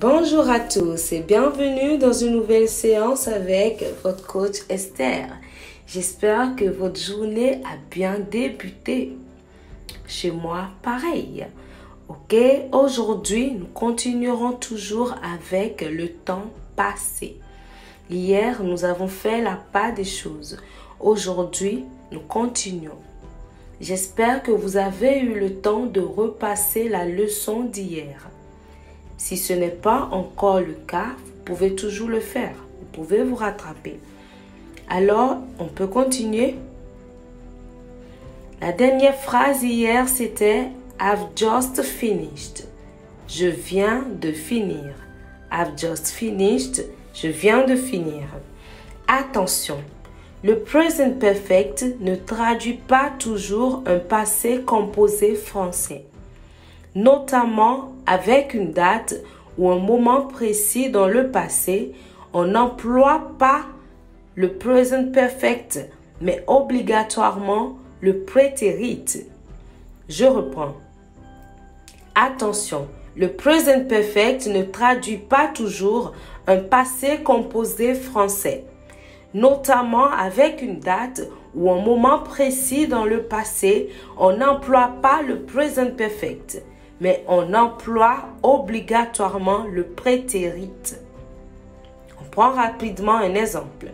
Bonjour à tous et bienvenue dans une nouvelle séance avec votre coach Esther. J'espère que votre journée a bien débuté. Chez moi, pareil. Ok, aujourd'hui, nous continuerons toujours avec le temps passé. Hier, nous avons fait la part des choses. Aujourd'hui, nous continuons. J'espère que vous avez eu le temps de repasser la leçon d'hier. Si ce n'est pas encore le cas, vous pouvez toujours le faire. Vous pouvez vous rattraper. Alors, on peut continuer. La dernière phrase hier, c'était « I've just finished ». Je viens de finir. I've just finished. Je viens de finir. Attention, le present perfect ne traduit pas toujours un passé composé français, notamment avec une date ou un moment précis dans le passé. On n'emploie pas le present perfect, mais obligatoirement le prétérit. Je reprends. Attention, le present perfect ne traduit pas toujours un passé composé français, notamment avec une date ou un moment précis dans le passé. On n'emploie pas le present perfect, mais on emploie obligatoirement le prétérit. On prend rapidement un exemple.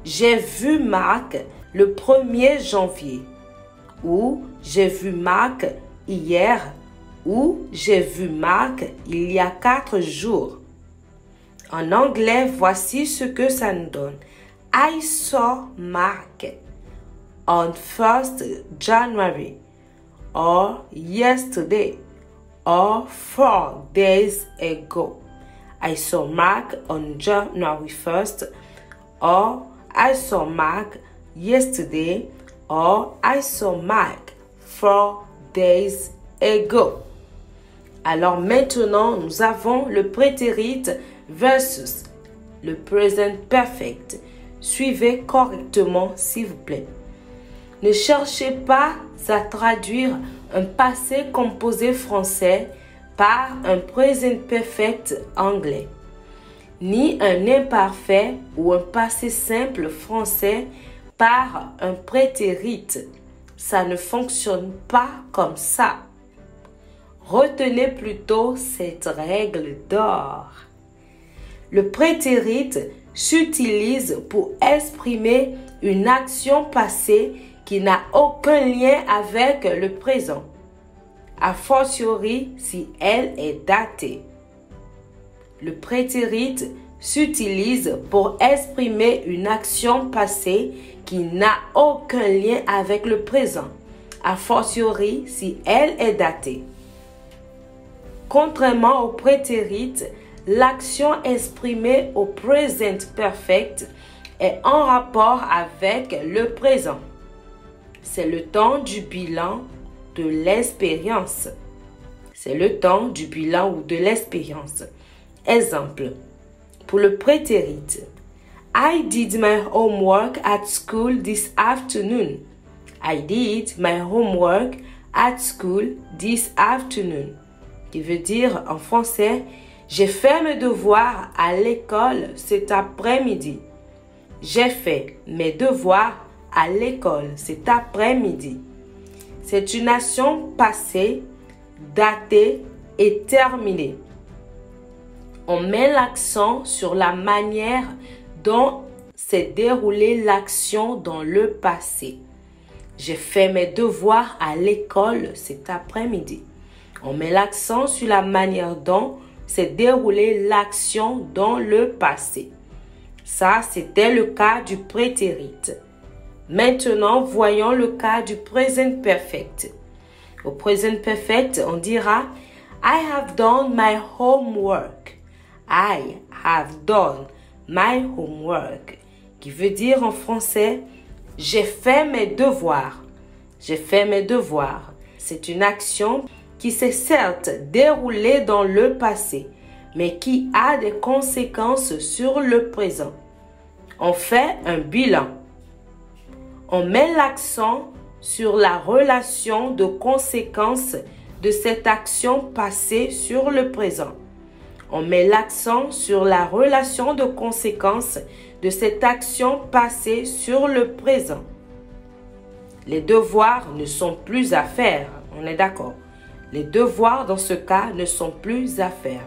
J'ai vu Marc le 1er janvier. Ou j'ai vu Marc hier. Ou j'ai vu Marc il y a 4 jours. En anglais, voici ce que ça nous donne. I saw Mark on 1st January, or yesterday, or 4 days ago. I saw Mark on January 1st, or I saw Mark yesterday, or I saw Mark 4 days ago. Alors maintenant, nous avons le prétérit versus le present perfect. Suivez correctement, s'il vous plaît. Ne cherchez pas à traduire un passé composé français par un present perfect anglais, ni un imparfait ou un passé simple français par un prétérit. Ça ne fonctionne pas comme ça. Retenez plutôt cette règle d'or. Le prétérit s'utilise pour exprimer une action passée qui n'a aucun lien avec le présent, a fortiori si elle est datée. Le prétérit s'utilise pour exprimer une action passée qui n'a aucun lien avec le présent, a fortiori si elle est datée. Contrairement au prétérit, l'action exprimée au present perfect est en rapport avec le présent. C'est le temps du bilan de l'expérience. C'est le temps du bilan ou de l'expérience. Exemple, pour le prétérit. I did my homework at school this afternoon. I did my homework at school this afternoon. Qui veut dire en français, j'ai fait mes devoirs à l'école cet après-midi. J'ai fait mes devoirs à l'école cet après-midi. C'est une action passée, datée et terminée. On met l'accent sur la manière dont s'est déroulée l'action dans le passé. J'ai fait mes devoirs à l'école cet après-midi. On met l'accent sur la manière dont s'est déroulée l'action dans le passé. Ça, c'était le cas du prétérit. Maintenant, voyons le cas du present perfect. Au present perfect, on dira I have done my homework. I have done my homework. Qui veut dire en français, j'ai fait mes devoirs. J'ai fait mes devoirs. C'est une action qui s'est certes déroulée dans le passé, mais qui a des conséquences sur le présent. On fait un bilan. On met l'accent sur la relation de conséquences de cette action passée sur le présent. On met l'accent sur la relation de conséquence de cette action passée sur le présent. Les devoirs ne sont plus à faire. On est d'accord. Les devoirs dans ce cas ne sont plus à faire.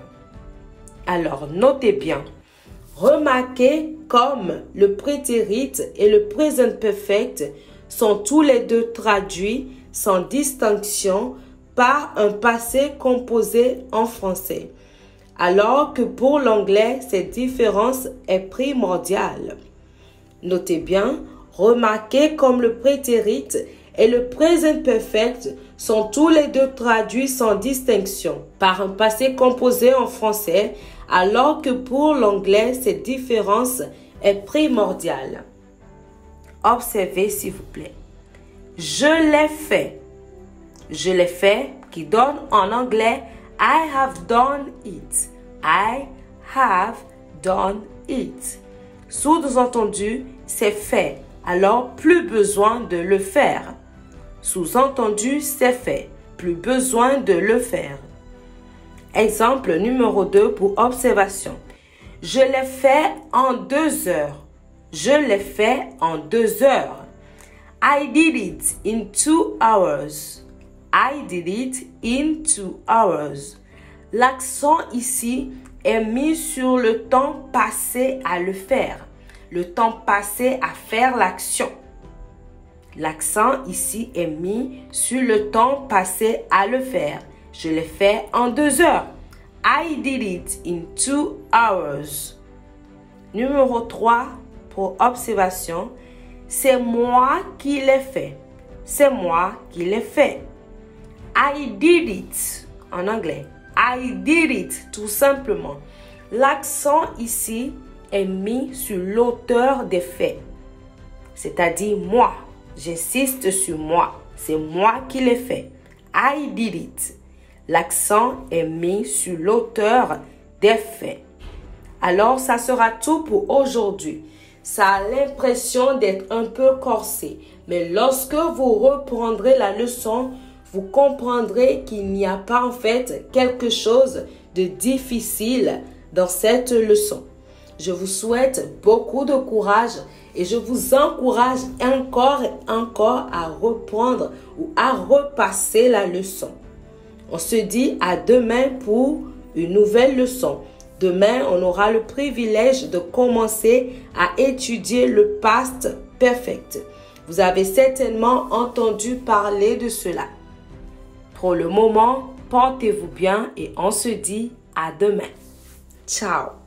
Alors, notez bien. Remarquez comme le prétérit et le present perfect sont tous les deux traduits sans distinction par un passé composé en français, alors que pour l'anglais, cette différence est primordiale. Notez bien, remarquez comme le prétérit et le present perfect sont tous les deux traduits sans distinction par un passé composé en français, alors que pour l'anglais, cette différence est primordiale. Observez s'il vous plaît. Je l'ai fait. Je l'ai fait qui donne en anglais I have done it. I have done it. Sous-entendu, c'est fait. Alors, plus besoin de le faire. Sous-entendu, c'est fait. Plus besoin de le faire. Exemple numéro 2 pour observation. Je l'ai fait en 2 heures. Je l'ai fait en 2 heures. I did it in 2 hours. I did it in 2 hours. L'accent ici est mis sur le temps passé à le faire. Le temps passé à faire l'action. L'accent ici est mis sur le temps passé à le faire. Je l'ai fait en 2 heures. I did it in 2 hours. Numéro 3 pour observation. C'est moi qui l'ai fait. C'est moi qui l'ai fait. I did it en anglais. I did it tout simplement. L'accent ici est mis sur l'auteur des faits. C'est-à-dire moi. J'insiste sur moi. C'est moi qui l'ai fait. I did it. L'accent est mis sur l'auteur des faits. Alors, ça sera tout pour aujourd'hui. Ça a l'impression d'être un peu corsé. Mais lorsque vous reprendrez la leçon, vous comprendrez qu'il n'y a pas en fait quelque chose de difficile dans cette leçon. Je vous souhaite beaucoup de courage et je vous encourage encore et encore à reprendre ou à repasser la leçon. On se dit à demain pour une nouvelle leçon. Demain, on aura le privilège de commencer à étudier le past perfect. Vous avez certainement entendu parler de cela. Pour le moment, portez-vous bien et on se dit à demain. Ciao!